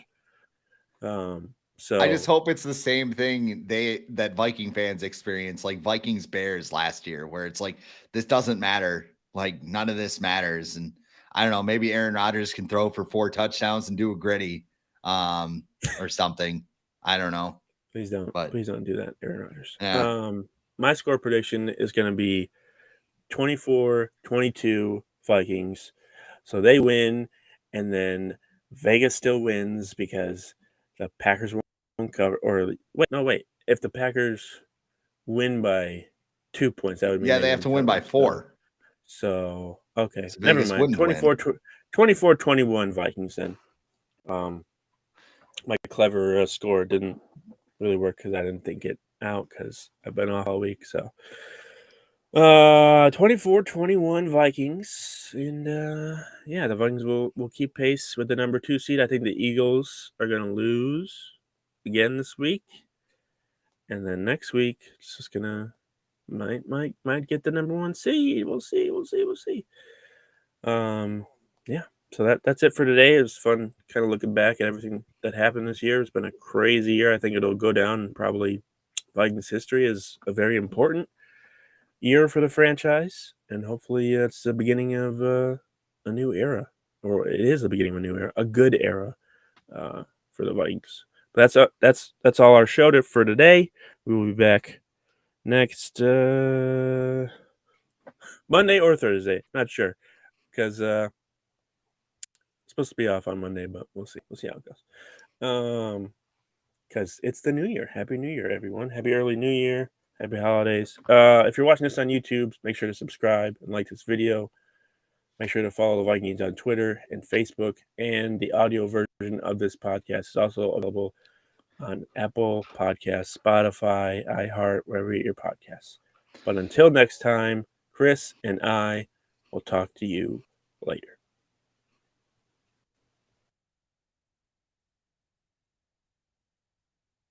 So I just hope it's the same thing that Viking fans experience, like Vikings Bears last year, where it's like this doesn't matter, like none of this matters, and I don't know, maybe Aaron Rodgers can throw for 4 touchdowns and do a gritty, or something. I don't know. Please don't do that, Aaron Rodgers. Yeah. My score prediction is going to be 24-22 Vikings. So they win, and then Vegas still wins because the Packers won't cover. Or wait. If the Packers win by 2 points, that would mean they have to win by 4. So okay, so never mind. 24-21 Vikings then. My clever score didn't really work because I didn't think it out because I've been off all week. So 24-21 Vikings, and the Vikings will keep pace with the number 2 seed. I think the Eagles are going to lose again this week, and then next week it's just gonna might get the number 1 seed. We'll see. So that's it for today. It was fun kind of looking back at everything that happened this year. It's been a crazy year. I think it'll go down in probably Vikings history as a very important year for the franchise, and hopefully it's the beginning of a new era, or it is the beginning of a new era, a good era for the Vikings. But that's all our show for today. We will be back next Monday or Thursday, not sure, because it's supposed to be off on Monday, but we'll see how it goes. Because it's the new year. Happy New Year, everyone. Happy early New Year. Happy holidays. If you're watching this on YouTube, make sure to subscribe and like this video. Make sure to follow the Vikings on Twitter and Facebook. And the audio version of this podcast is also available on Apple Podcasts, Spotify, iHeart, wherever you get your podcasts. But until next time, Chris and I will talk to you later.